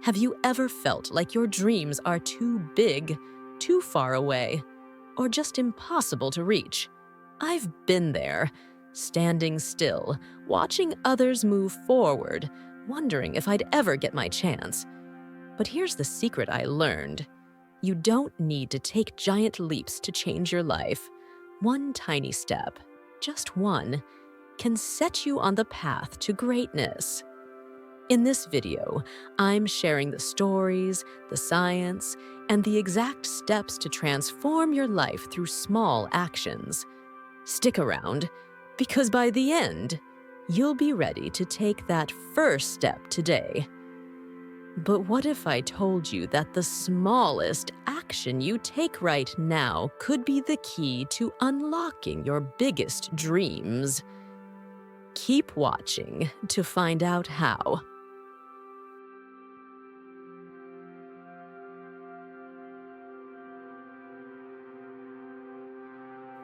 Have you ever felt like your dreams are too big, too far away, or just impossible to reach? I've been there, standing still, watching others move forward, wondering if I'd ever get my chance. But here's the secret I learned. You don't need to take giant leaps to change your life. One tiny step, just one, can set you on the path to greatness. In this video, I'm sharing the stories, the science, and the exact steps to transform your life through small actions. Stick around, because by the end, you'll be ready to take that first step today. But what if I told you that the smallest action you take right now could be the key to unlocking your biggest dreams? Keep watching to find out how.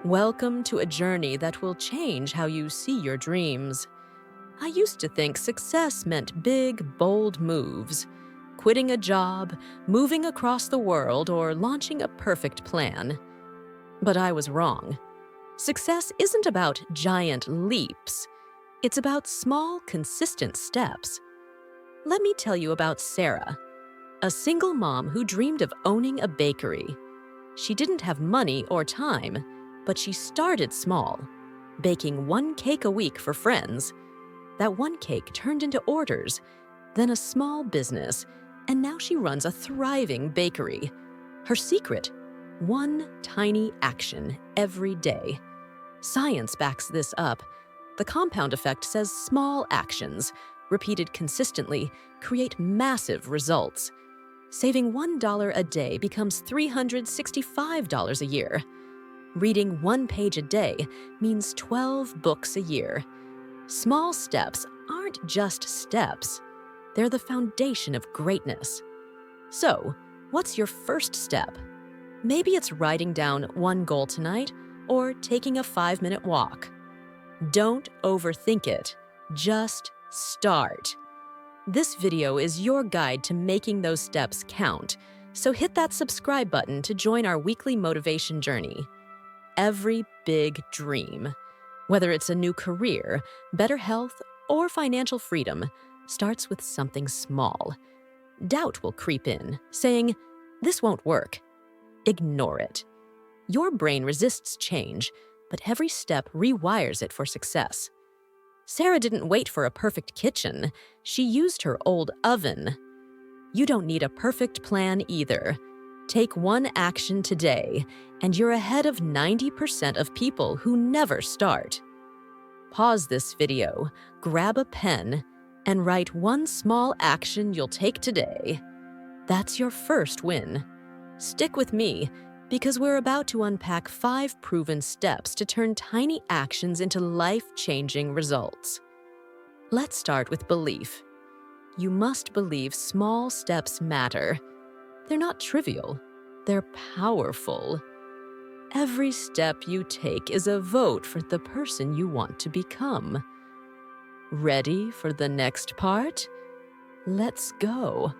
Welcome to a journey that will change how you see your dreams. I used to think success meant big, bold moves. Quitting a job, moving across the world, or launching a perfect plan. But I was wrong. Success isn't about giant leaps. It's about small, consistent steps. Let me tell you about Sarah, a single mom who dreamed of owning a bakery. She didn't have money or time, but she started small, baking one cake a week for friends. That one cake turned into orders, then a small business, and now she runs a thriving bakery. Her secret? One tiny action every day. Science backs this up. The compound effect says small actions, repeated consistently, create massive results. Saving $1 a day becomes $365 a year. Reading one page a day means 12 books a year. Small steps aren't just steps. They're the foundation of greatness. So, what's your first step? Maybe it's writing down one goal tonight or taking a 5-minute walk. Don't overthink it. Just start. This video is your guide to making those steps count, so hit that subscribe button to join our weekly motivation journey. Every big dream, whether it's a new career, better health, or financial freedom, starts with something small. Doubt will creep in, saying, "This won't work." Ignore it. Your brain resists change, but every step rewires it for success. Sarah didn't wait for a perfect kitchen. She used her old oven. You don't need a perfect plan either. Take one action today, and you're ahead of 90% of people who never start. Pause this video, grab a pen, and write one small action you'll take today. That's your first win. Stick with me, because we're about to unpack 5 proven steps to turn tiny actions into life-changing results. Let's start with belief. You must believe small steps matter. They're not trivial. They're powerful. Every step you take is a vote for the person you want to become. Ready for the next part? Let's go.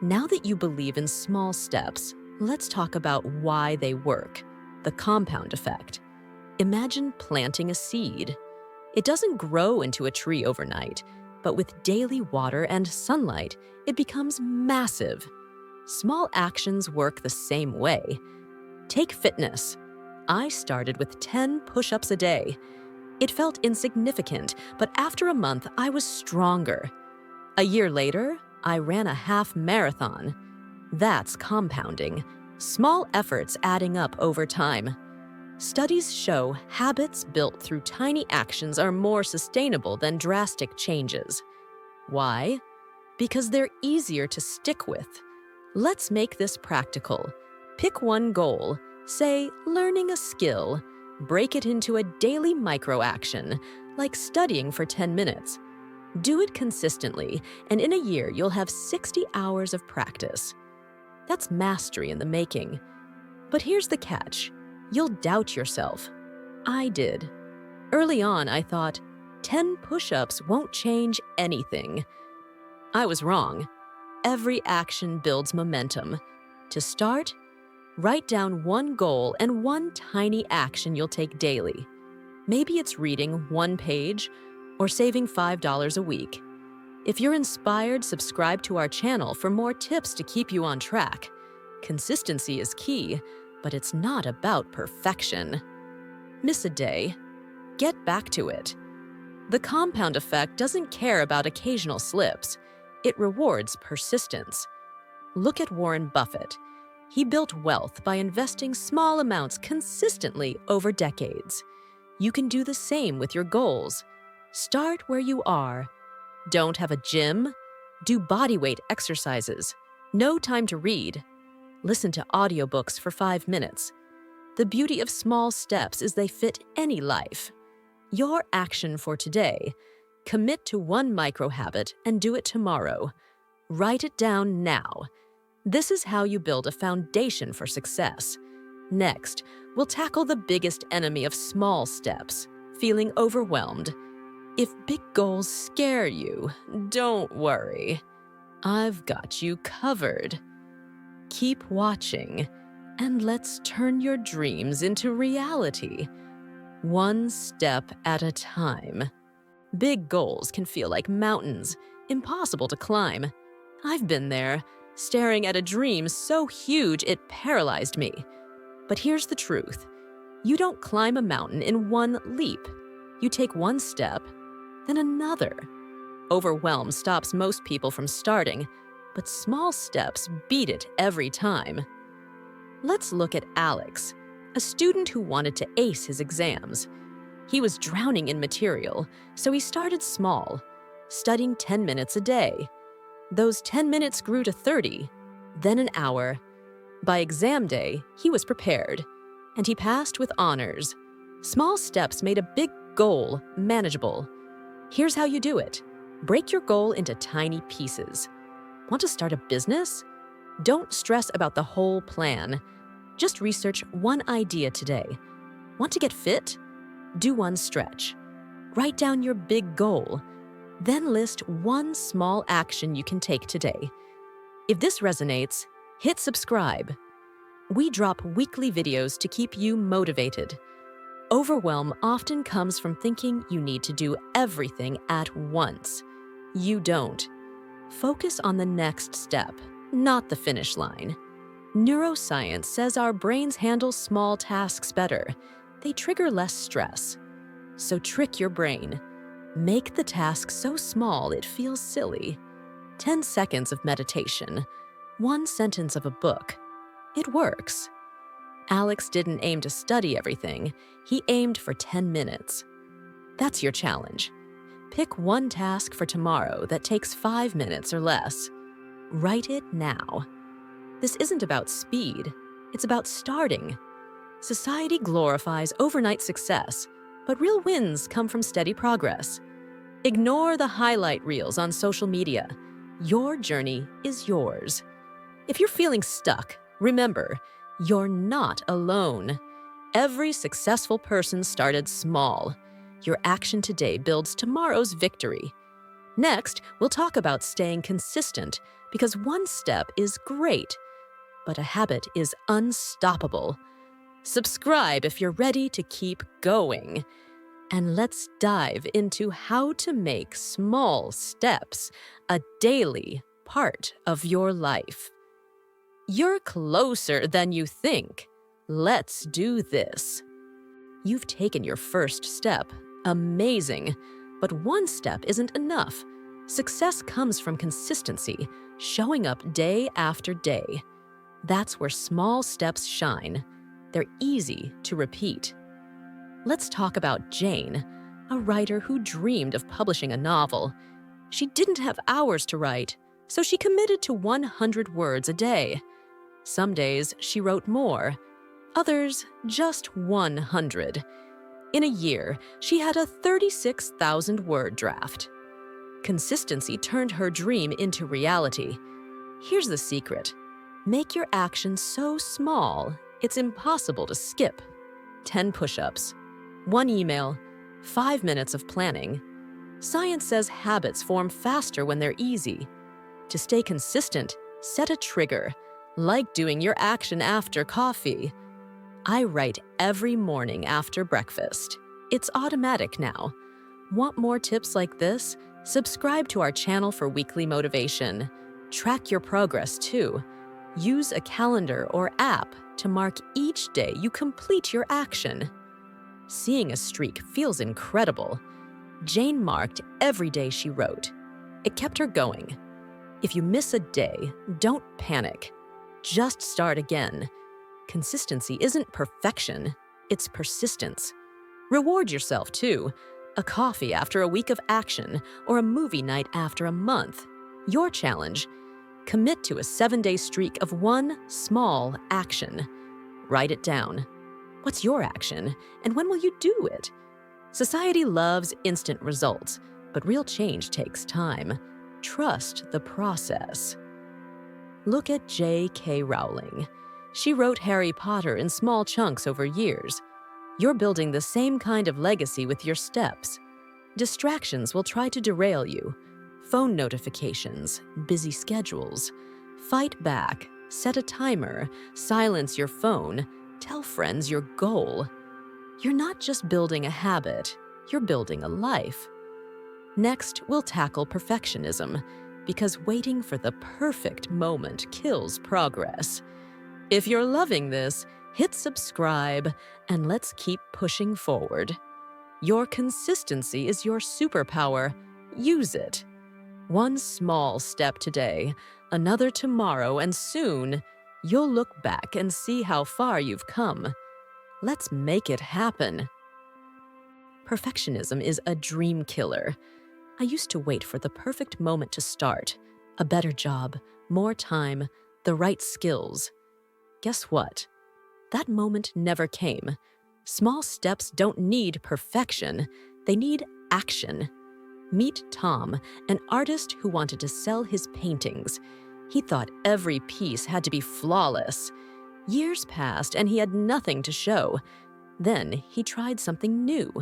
Now that you believe in small steps, let's talk about why they work. The compound effect. Imagine planting a seed. It doesn't grow into a tree overnight, but with daily water and sunlight, it becomes massive. Small actions work the same way. Take fitness. I started with 10 push-ups a day. It felt insignificant, but after a month, I was stronger. A year later, I ran a half marathon. That's compounding. Small efforts adding up over time. Studies show habits built through tiny actions are more sustainable than drastic changes. Why? Because they're easier to stick with. Let's make this practical. Pick one goal, say learning a skill. Break it into a daily micro-action, like studying for 10 minutes. Do it consistently, and in a year you'll have 60 hours of practice. That's mastery in the making. But here's the catch. You'll doubt yourself. I did. Early on, I thought, 10 push-ups won't change anything. I was wrong. every action builds momentum. To start, write down one goal and one tiny action you'll take daily. Maybe it's reading one page or saving $5 a week. If you're inspired, subscribe to our channel for more tips to keep you on track. Consistency is key, but it's not about perfection. Miss a day, get back to it. The compound effect doesn't care about occasional slips. It rewards persistence. Look at Warren Buffett. He built wealth by investing small amounts consistently over decades. You can do the same with your goals. Start where you are. Don't have a gym? Do bodyweight exercises. No time to read? Listen to audiobooks for 5 minutes. The beauty of small steps is they fit any life. Your action for today: commit to one micro-habit and do it tomorrow. Write it down now. This is how you build a foundation for success. Next, we'll tackle the biggest enemy of small steps: feeling overwhelmed. If big goals scare you, don't worry. I've got you covered. Keep watching, and let's turn your dreams into reality. One step at a time. Big goals can feel like mountains, impossible to climb. I've been there, staring at a dream so huge it paralyzed me. But here's the truth. You don't climb a mountain in one leap. You take one step, then another. Overwhelm stops most people from starting, but small steps beat it every time. Let's look at Alex, a student who wanted to ace his exams. He was drowning in material, so he started small, studying 10 minutes a day. Those 10 minutes grew to 30, then an hour. By exam day, he was prepared, and he passed with honors. Small steps made a big goal manageable. Here's how you do it. Break your goal into tiny pieces. Want to start a business? Don't stress about the whole plan. Just research one idea today. Want to get fit? Do one stretch. Write down your big goal. Then list one small action you can take today. If this resonates, hit subscribe. We drop weekly videos to keep you motivated. Overwhelm often comes from thinking you need to do everything at once. You don't. Focus on the next step, not the finish line. Neuroscience says our brains handle small tasks better. They trigger less stress. So trick your brain. Make the task so small it feels silly. 10 seconds of meditation. One sentence of a book. It works. Alex didn't aim to study everything. He aimed for 10 minutes. That's your challenge. Pick one task for tomorrow that takes 5 minutes or less. Write it now. This isn't about speed. It's about starting. Society glorifies overnight success, but real wins come from steady progress. Ignore the highlight reels on social media. Your journey is yours. If you're feeling stuck, remember, you're not alone. Every successful person started small. Your action today builds tomorrow's victory. Next, we'll talk about staying consistent, because one step is great, but a habit is unstoppable. Subscribe if you're ready to keep going. And let's dive into how to make small steps a daily part of your life. You're closer than you think. Let's do this. You've taken your first step. Amazing. But one step isn't enough. Success comes from consistency, showing up day after day. That's where small steps shine. They're easy to repeat. Let's talk about Jane, a writer who dreamed of publishing a novel. She didn't have hours to write, so she committed to 100 words a day. Some days she wrote more, others just 100. In a year, she had a 36,000-word draft. Consistency turned her dream into reality. Here's the secret. Make your action so small, it's impossible to skip. 10 push-ups, 1 email, 5 minutes of planning. Science says habits form faster when they're easy. To stay consistent, set a trigger, like doing your action after coffee. I write every morning after breakfast. It's automatic now. Want more tips like this? Subscribe to our channel for weekly motivation. Track your progress too. Use a calendar or app to mark each day you complete your action. Seeing a streak feels incredible. Jane marked every day she wrote. It kept her going. If you miss a day, don't panic. Just start again. Consistency isn't perfection, it's persistence. Reward yourself too. A coffee after a week of action or a movie night after a month. Your challenge: commit to a 7-day streak of one small action. Write it down. What's your action, and when will you do it? Society loves instant results, but real change takes time. Trust the process. Look at J.K. Rowling. She wrote Harry Potter in small chunks over years. You're building the same kind of legacy with your steps. Distractions will try to derail you. Phone notifications, busy schedules. Fight back, set a timer, silence your phone, tell friends your goal. You're not just building a habit, you're building a life. Next, we'll tackle perfectionism, because waiting for the perfect moment kills progress. If you're loving this, hit subscribe and let's keep pushing forward. Your consistency is your superpower. Use it. One small step today, another tomorrow, and soon you'll look back and see how far you've come. Let's make it happen. Perfectionism is a dream killer. I used to wait for the perfect moment to start. A better job, more time, the right skills. Guess what? That moment never came. Small steps don't need perfection. They need action. Meet Tom, an artist who wanted to sell his paintings. He thought every piece had to be flawless. Years passed and he had nothing to show. Then he tried something new,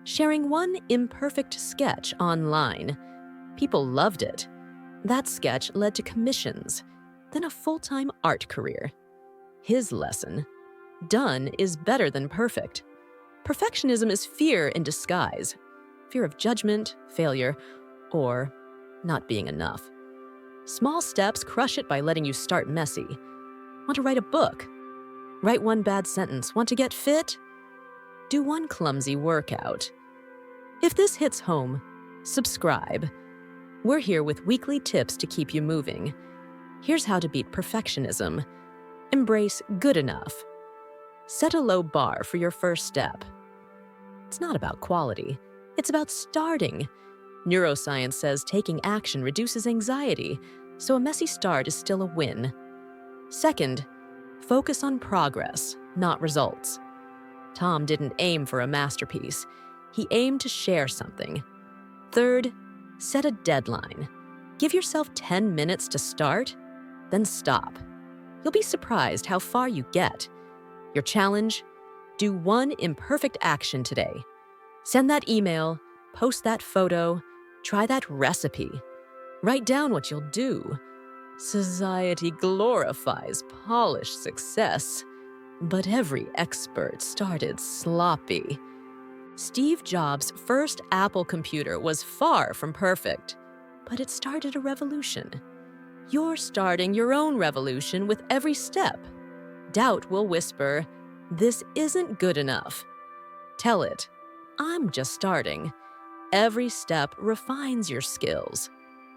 sharing one imperfect sketch online. People loved it. That sketch led to commissions, then a full-time art career. His lesson: done is better than perfect. Perfectionism is fear in disguise. Fear of judgment, failure, or not being enough. Small steps crush it by letting you start messy. Want to write a book? Write one bad sentence. Want to get fit? Do one clumsy workout. If this hits home, subscribe. We're here with weekly tips to keep you moving. Here's how to beat perfectionism. Embrace good enough. Set a low bar for your first step. It's not about quality. It's about starting. Neuroscience says taking action reduces anxiety, so a messy start is still a win. Second, focus on progress, not results. Tom didn't aim for a masterpiece. He aimed to share something. Third, set a deadline. Give yourself 10 minutes to start, then stop. You'll be surprised how far you get. Your challenge: do one imperfect action today. Send that email, post that photo, try that recipe. Write down what you'll do. Society glorifies polished success, but every expert started sloppy. Steve Jobs' first Apple computer was far from perfect, but it started a revolution. You're starting your own revolution with every step. Doubt will whisper, "This isn't good enough." Tell it, "I'm just starting." Every step refines your skills.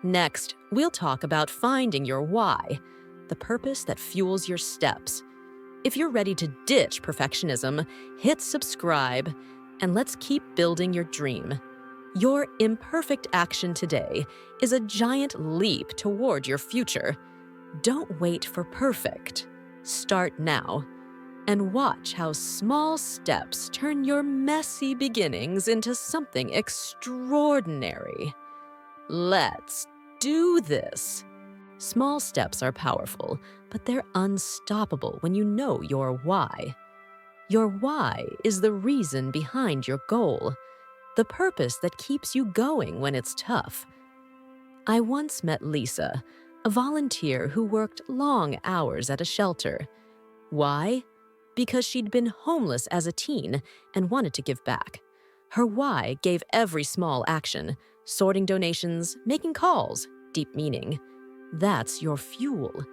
Next, we'll talk about finding your why, the purpose that fuels your steps. If you're ready to ditch perfectionism, hit subscribe, and let's keep building your dream. Your imperfect action today is a giant leap toward your future. Don't wait for perfect. Start now. And watch how small steps turn your messy beginnings into something extraordinary. Let's do this. Small steps are powerful, but they're unstoppable when you know your why. Your why is the reason behind your goal, the purpose that keeps you going when it's tough. I once met Lisa, a volunteer who worked long hours at a shelter. Why? Because she'd been homeless as a teen and wanted to give back. Her why gave every small action, sorting donations, making calls, deep meaning. That's your fuel.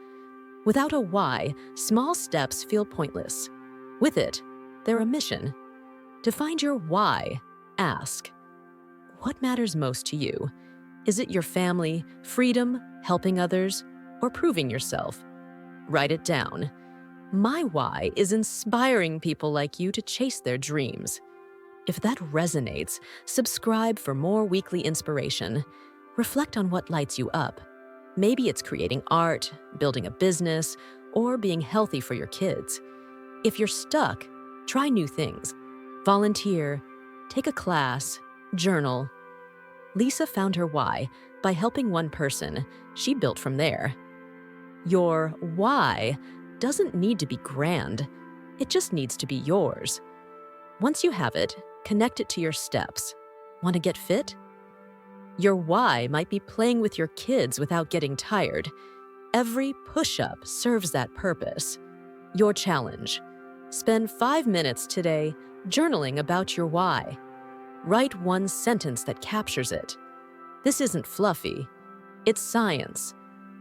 Without a why, small steps feel pointless. With it, they're a mission. To find your why, ask, what matters most to you? Is it your family, freedom, helping others, or proving yourself? Write it down. My why is inspiring people like you to chase their dreams. If that resonates, subscribe for more weekly inspiration. Reflect on what lights you up. Maybe it's creating art, building a business, or being healthy for your kids. If you're stuck, try new things. Volunteer, take a class, journal. Lisa found her why by helping one person. She built from there. Your why doesn't need to be grand. It just needs to be yours. Once you have it, connect it to your steps. Want to get fit? Your why might be playing with your kids without getting tired. Every push-up serves that purpose. Your challenge. Spend 5 minutes today journaling about your why. Write one sentence that captures it. This isn't fluffy. It's science.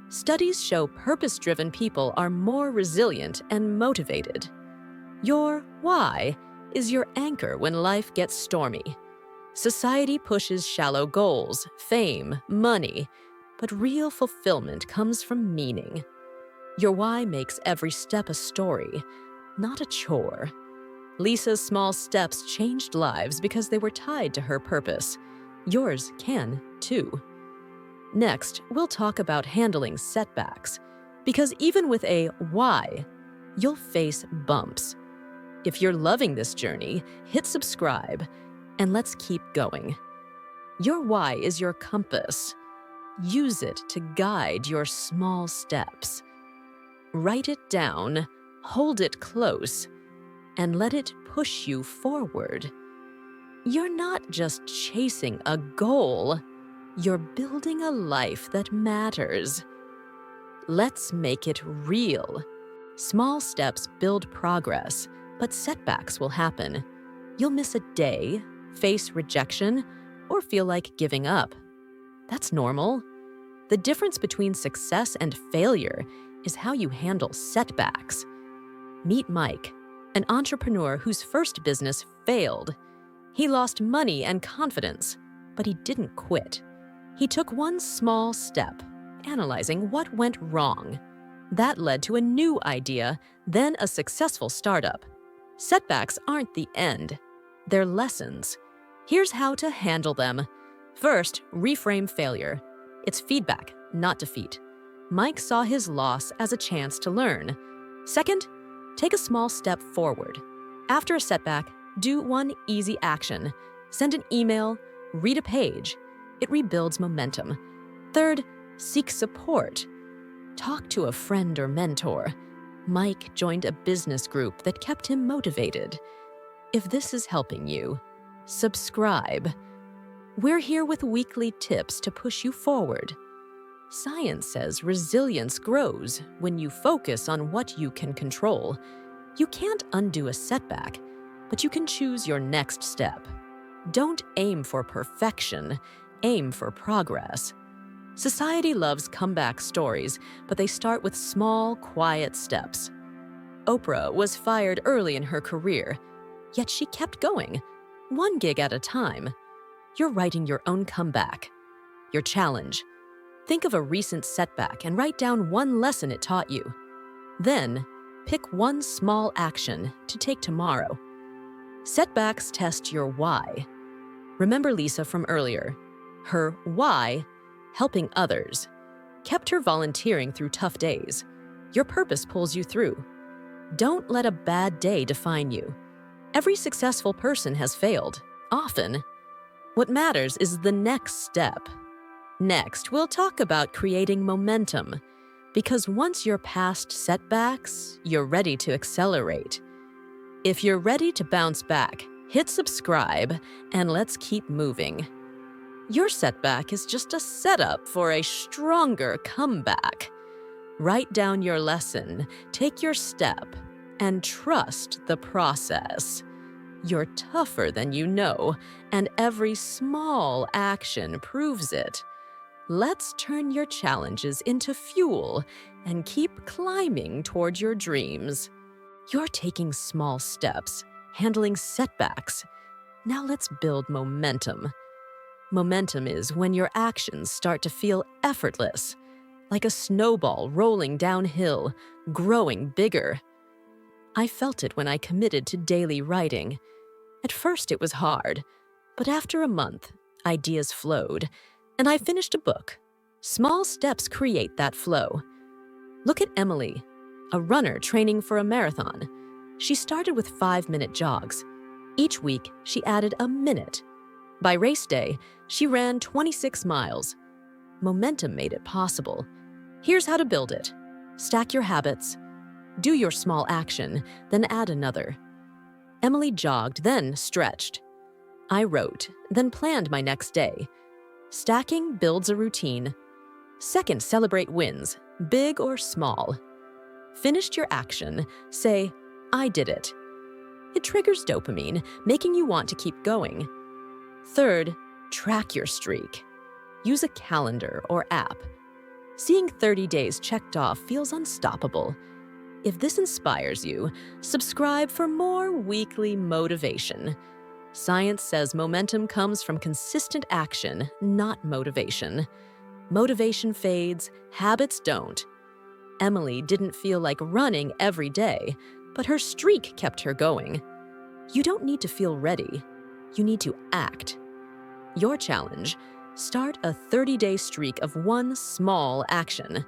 Studies show purpose-driven people are more resilient and motivated. Your why is your anchor when life gets stormy. Society pushes shallow goals, fame, money, but real fulfillment comes from meaning. Your why makes every step a story, not a chore. Lisa's small steps changed lives because they were tied to her purpose. Yours can, too. Next, we'll talk about handling setbacks, because even with a why, you'll face bumps. If you're loving this journey, hit subscribe, and let's keep going. Your why is your compass. Use it to guide your small steps. Write it down, hold it close, and let it push you forward. You're not just chasing a goal, you're building a life that matters. Let's make it real. Small steps build progress, but setbacks will happen. You'll miss a day, face rejection, or feel like giving up. That's normal. The difference between success and failure is how you handle setbacks. Meet Mike, an entrepreneur whose first business failed. He lost money and confidence, but he didn't quit. He took one small step, analyzing what went wrong. That led to a new idea, then a successful startup. Setbacks aren't the end. They're lessons. Here's how to handle them. First, reframe failure. It's feedback, not defeat. Mike saw his loss as a chance to learn. Second, take a small step forward. After a setback, do one easy action. Send an email, read a page. It rebuilds momentum. Third, seek support. Talk to a friend or mentor. Mike joined a business group that kept him motivated. If this is helping you, subscribe. We're here with weekly tips to push you forward. Science says resilience grows when you focus on what you can control. You can't undo a setback, but you can choose your next step. Don't aim for perfection, aim for progress. Society loves comeback stories, but they start with small, quiet steps. Oprah was fired early in her career, yet she kept going, one gig at a time. You're writing your own comeback. Your challenge. Think of a recent setback and write down one lesson it taught you. Then, pick one small action to take tomorrow. Setbacks test your why. Remember Lisa from earlier. Her why, helping others, kept her volunteering through tough days. Your purpose pulls you through. Don't let a bad day define you. Every successful person has failed, often. What matters is the next step. Next, we'll talk about creating momentum, because once you're past setbacks, you're ready to accelerate. If you're ready to bounce back, hit subscribe and let's keep moving. Your setback is just a setup for a stronger comeback. Write down your lesson, take your step, and trust the process. You're tougher than you know, and every small action proves it. Let's turn your challenges into fuel and keep climbing toward your dreams. You're taking small steps, handling setbacks. Now let's build momentum. Momentum is when your actions start to feel effortless, like a snowball rolling downhill, growing bigger. I felt it when I committed to daily writing. At first it was hard, but after a month, ideas flowed, and I finished a book. Small steps create that flow. Look at Emily, a runner training for a marathon. She started with 5-minute jogs. Each week, she added a minute. By race day, she ran 26 miles. Momentum made it possible. Here's how to build it. Stack your habits. Do your small action, then add another. Emily jogged, then stretched. I wrote, then planned my next day. Stacking builds a routine. Second, celebrate wins, big or small. Finished your action, say, I did it. It triggers dopamine, making you want to keep going. Third, track your streak. Use a calendar or app. Seeing 30 days checked off feels unstoppable. If this inspires you, subscribe for more weekly motivation. Science says momentum comes from consistent action, not motivation. Motivation fades, habits don't. Emily didn't feel like running every day, but her streak kept her going. You don't need to feel ready. You need to act. Your challenge: start a 30-day streak of one small action.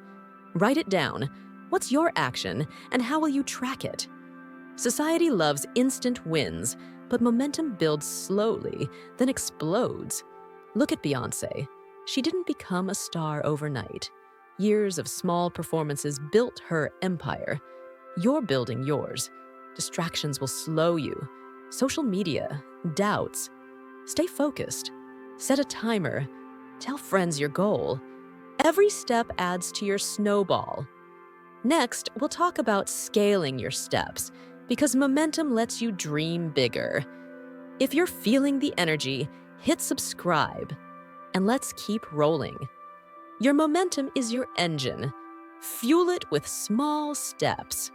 Write it down. What's your action, and how will you track it? Society loves instant wins, but momentum builds slowly, then explodes. Look at Beyoncé. She didn't become a star overnight. Years of small performances built her empire. You're building yours. Distractions will slow you. Social media, doubts. Stay focused. Set a timer. Tell friends your goal. Every step adds to your snowball. Next, we'll talk about scaling your steps, because momentum lets you dream bigger. If you're feeling the energy, hit subscribe, and let's keep rolling. Your momentum is your engine. Fuel it with small steps.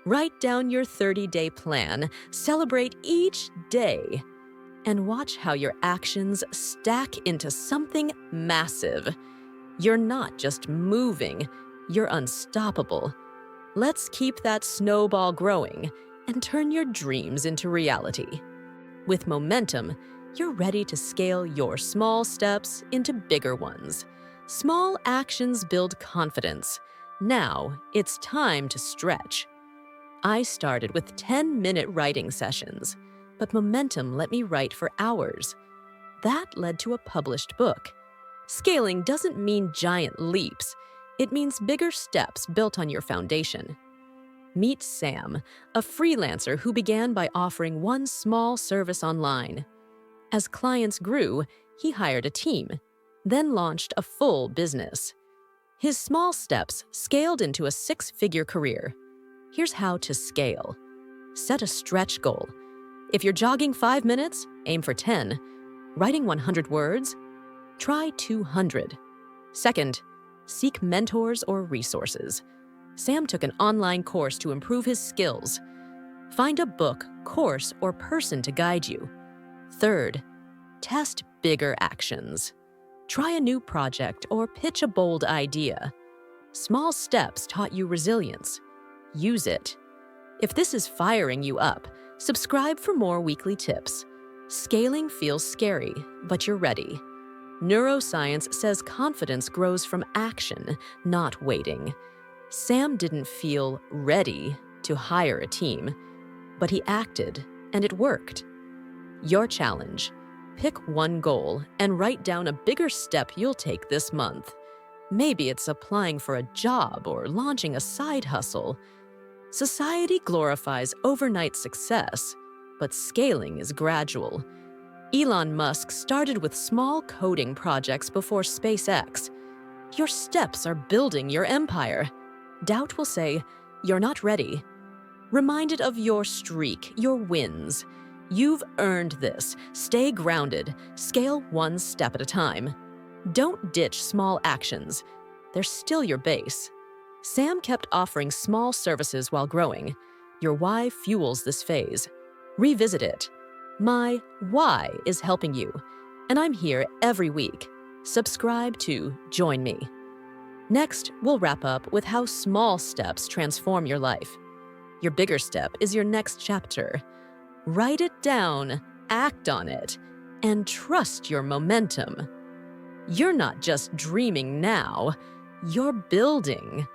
Write down your 30-day plan, celebrate each day, and watch how your actions stack into something massive. You're not just moving, you're unstoppable. Let's keep that snowball growing and turn your dreams into reality. With momentum, you're ready to scale your small steps into bigger ones. Small actions build confidence. Now, it's time to stretch. I started with 10-minute writing sessions, but momentum let me write for hours. That led to a published book. Scaling doesn't mean giant leaps. It means bigger steps built on your foundation. Meet Sam, a freelancer who began by offering one small service online. As clients grew, he hired a team, then launched a full business. His small steps scaled into a 6-figure career. Here's how to scale. Set a stretch goal. If you're jogging 5 minutes, aim for 10. Writing 100 words? Try 200. Second, seek mentors or resources. Sam took an online course to improve his skills. Find a book, course, or person to guide you. Third, test bigger actions. Try a new project or pitch a bold idea. Small steps taught you resilience. Use it. If this is firing you up, subscribe for more weekly tips. Scaling feels scary, but you're ready. Neuroscience says confidence grows from action, not waiting. Sam didn't feel ready to hire a team, but he acted, and it worked. Your challenge: pick one goal and write down a bigger step you'll take this month. Maybe it's applying for a job or launching a side hustle. Society glorifies overnight success, but scaling is gradual. Elon Musk started with small coding projects before SpaceX. Your steps are building your empire. Doubt will say, "You're not ready." Reminded of your streak, your wins. You've earned this. Stay grounded. Scale one step at a time. Don't ditch small actions. They're still your base. Sam kept offering small services while growing. Your why fuels this phase. Revisit it. My why is helping you, and I'm here every week. Subscribe to Join Me. Next, we'll wrap up with how small steps transform your life. Your bigger step is your next chapter. Write it down, act on it, and trust your momentum. You're not just dreaming now, you're building.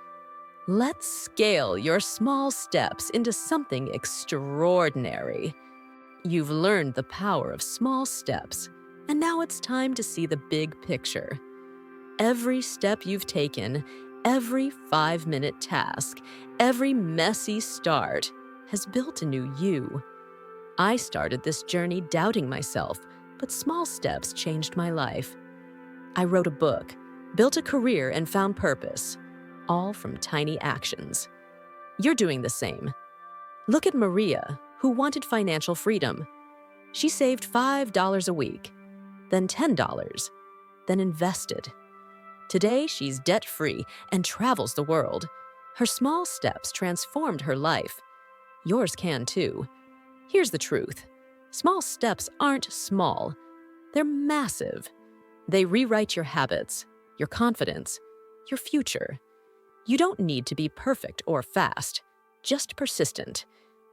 Let's scale your small steps into something extraordinary. You've learned the power of small steps, and now it's time to see the big picture. Every step you've taken, every 5-minute task, every messy start has built a new you. I started this journey doubting myself, but small steps changed my life. I wrote a book, built a career, and found purpose, all from tiny actions. You're doing the same. Look at Maria, who wanted financial freedom. She saved $5 a week, then $10, then invested. Today, she's debt-free and travels the world. Her small steps transformed her life. Yours can too. Here's the truth. Small steps aren't small. They're massive. They rewrite your habits, your confidence, your future. You don't need to be perfect or fast, just persistent.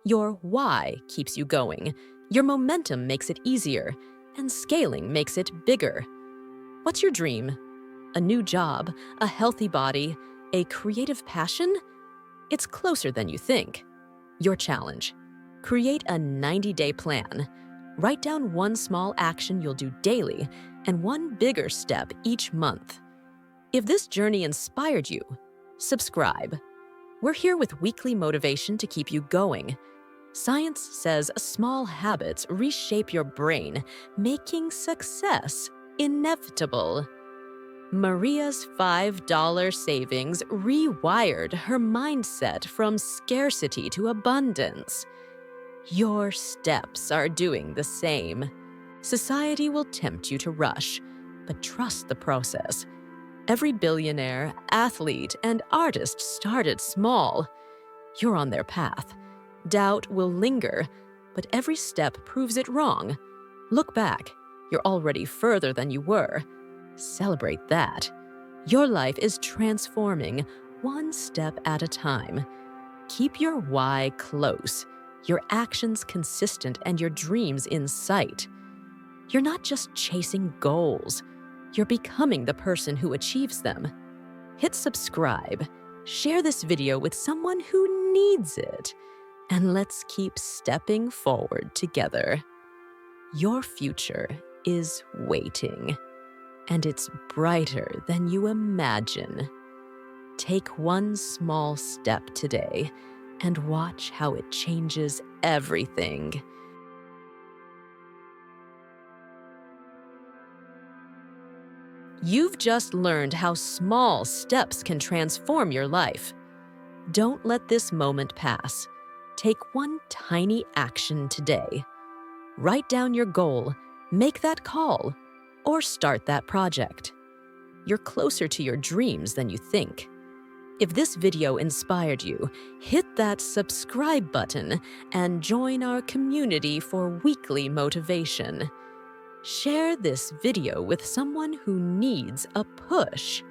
Your why keeps you going. Your momentum makes it easier, and scaling makes it bigger. What's your dream? A new job, a healthy body, a creative passion? It's closer than you think. Your challenge: create a 90-day plan. Write down one small action you'll do daily and one bigger step each month. If this journey inspired you, subscribe. We're here with weekly motivation to keep you going. Science says small habits reshape your brain, making success inevitable. Maria's $5 savings rewired her mindset from scarcity to abundance. Your steps are doing the same. Society will tempt you to rush, but trust the process. Every billionaire, athlete, and artist started small. You're on their path. Doubt will linger, but every step proves it wrong. Look back. You're already further than you were. Celebrate that. Your life is transforming one step at a time. Keep your why close, your actions consistent, and your dreams in sight. You're not just chasing goals. You're becoming the person who achieves them. Hit subscribe, share this video with someone who needs it, and let's keep stepping forward together. Your future is waiting, and it's brighter than you imagine. Take one small step today and watch how it changes everything. You've just learned how small steps can transform your life. Don't let this moment pass. Take one tiny action today. Write down your goal, make that call, or start that project. You're closer to your dreams than you think. If this video inspired you, hit that subscribe button and join our community for weekly motivation. Share this video with someone who needs a push.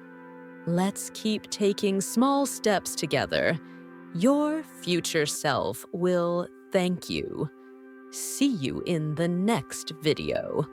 Let's keep taking small steps together. Your future self will thank you. See you in the next video.